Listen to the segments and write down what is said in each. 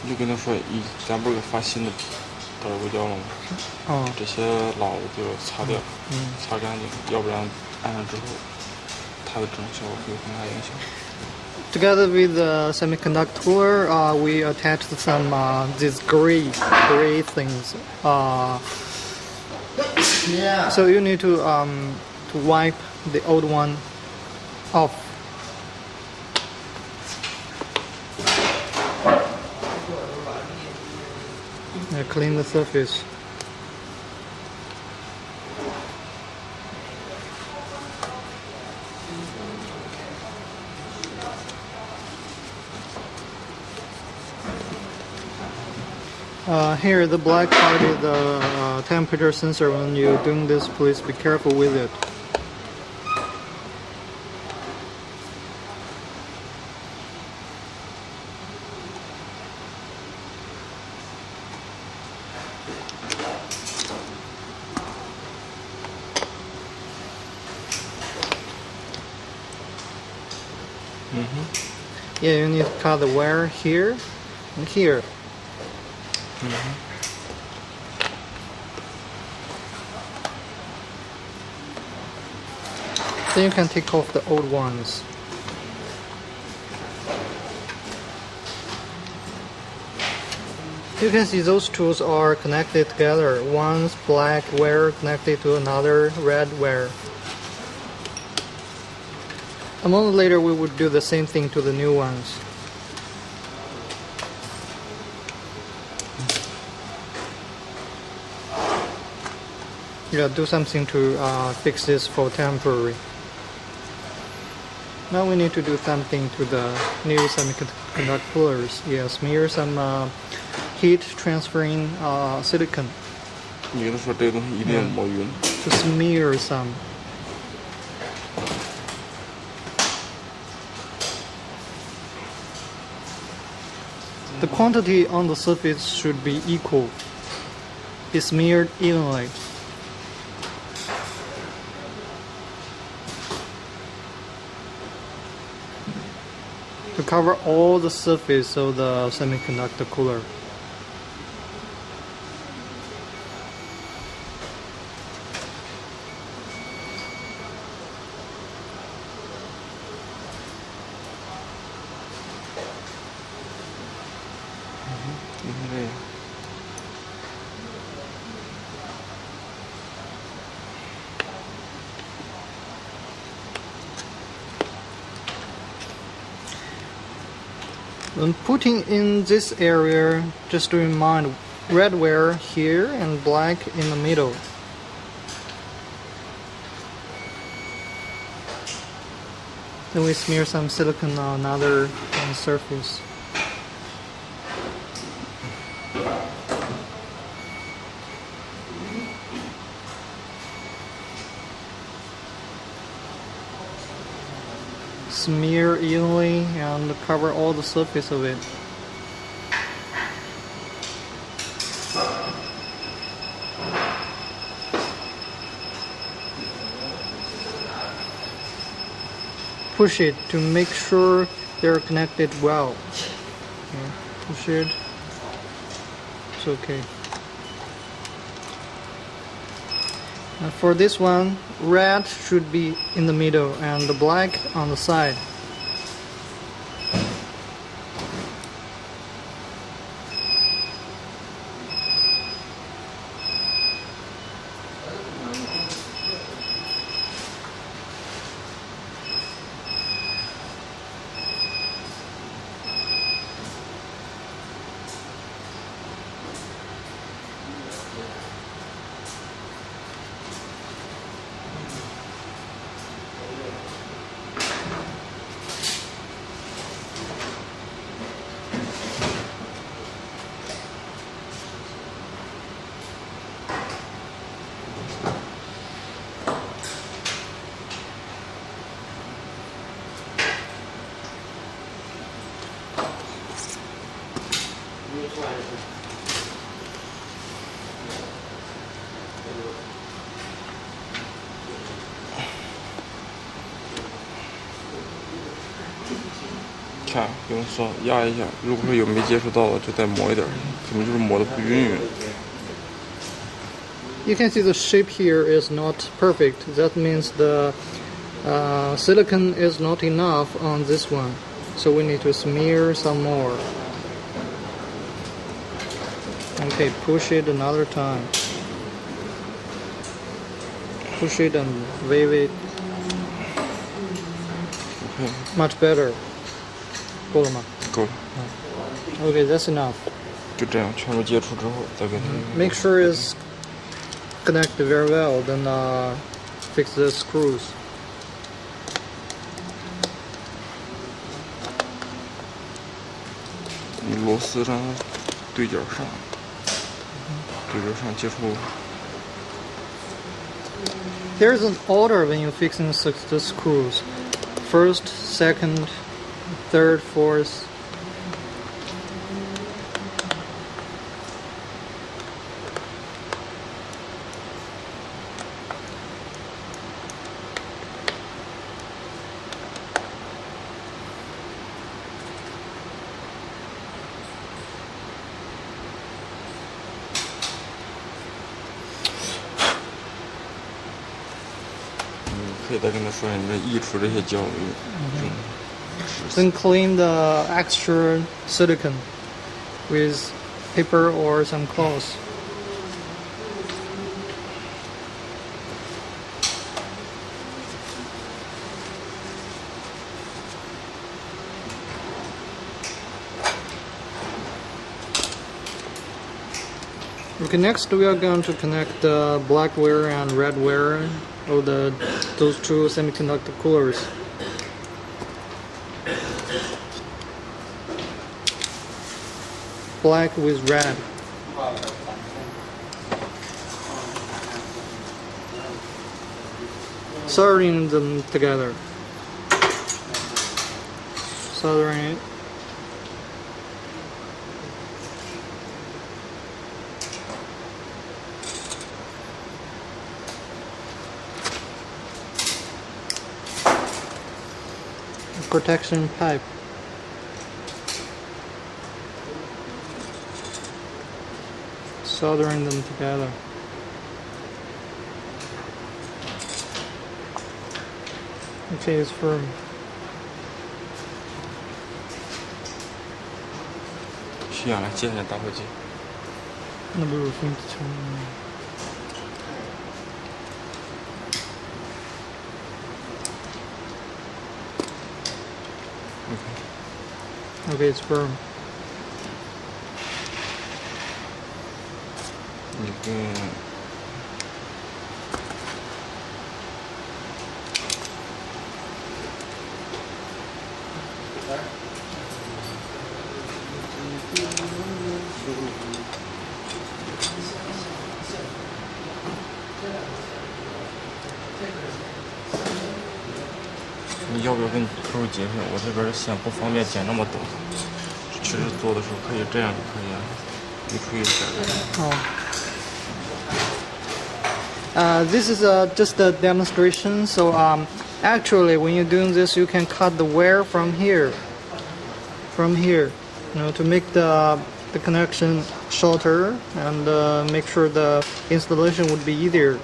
就跟他说，咱不是发新的德尔维胶了吗？哦，这些老的就擦掉，擦干净，要不然按上之后，它的整效果会有很大影响。Together with the semiconductor, we attached some these gray things. Yeah. So you need to wipe the old one off. Clean the surface. Here, the black part is the temperature sensor. When you're doing this, please be careful with it. Yeah, you need to cut the wire here and here. Then you can take off the old ones. You can see those tools are connected together. One's black wire connected to another red wire. A moment later, we would do the same thing to the new ones. Yeah, do something to fix this for temporary. Now we need to do something to the new semiconductor coolers. Yeah, smear some heat transferring silicon. 你跟他说这个东西一定抹匀。To smear some. The quantity on the surface should be equal. Be smeared evenly. To cover all the surface of the semiconductor cooler. When putting in this area, just to remind, red wire here and black in the middle. Then we smear some silicone on another surface. Smear evenly and cover all the surface of it. Push it to make sure they're connected well. Okay. Push it. It's okay. And for this one, red should be in the middle and the black on the side.看，用手压一下，如果说有没接触到的，就再磨一点，可能就是磨的不均匀。You can see the shape here is not perfect. That means the silicone is not enough on this one. So we need to smear some more. Okay, push it another time. Push it and wave it. Okay. Much better. 够了吗？够了。Okay, that's enough. 就这样，全部接触之后再给它。Make sure it's connected very well. Then fix the screws. 螺丝让它对角上，对角上接触。There's an order when you're fixing the screws. First, second, third, fourth.可以再跟他说，你这溢出这些胶油。Then clean the extra silicone with paper or some cloth. Okay, next we are going to connect the black wire and red wire of those two semiconductor coolers. Black with red. Soldering them together. Soldering it. Protection pipe. Soldering them together. Okay, it's firm.需要来接下来打火机。那不是分成。Okay, it's firm. 一个。要不要跟你客户解释？我这边线不方便剪那么多，其实做的时候可以这样就可以了，你可以改。This is just a demonstration. So actually, when you're doing this, you can cut the wire from here, to make the connection shorter and make sure the installation would be easier.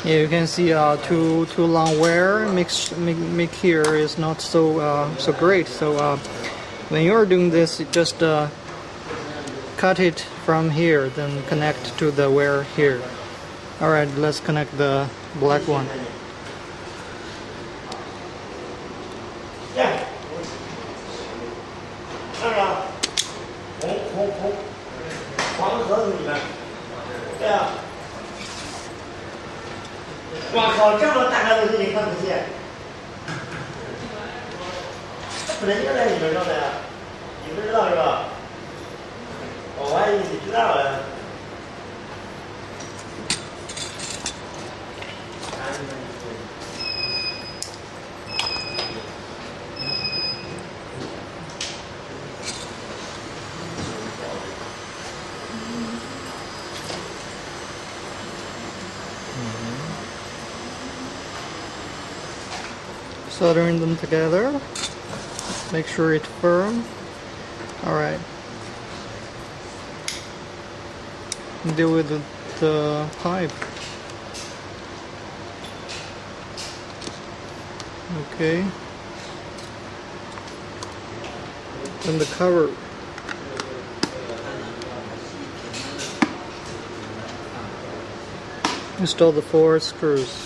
Yeah, you can see too long wire make here is not so great. So when you're doing this, you just cut it from here, then connect to the wire here. All right, let's connect the black one. Yeah. 哇靠！这么大个东西你看不见，不能就在里面装的呀？你不知道是吧？我还以为你知道呢。Soldering them together. Make sure it's firm. Alright. Deal with the pipe. Okay. And the cover. Install the 4 screws.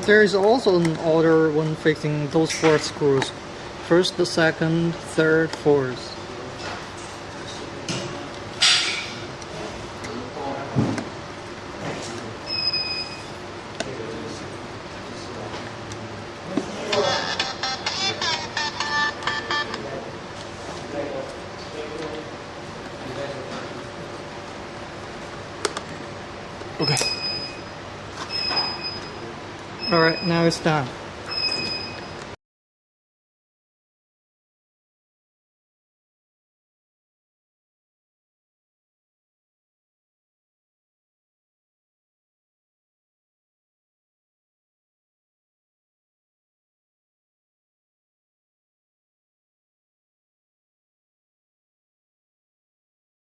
There is also an order when fixing those 4 screws. First, the second, third, fourth. Okay. Alright, now it's done.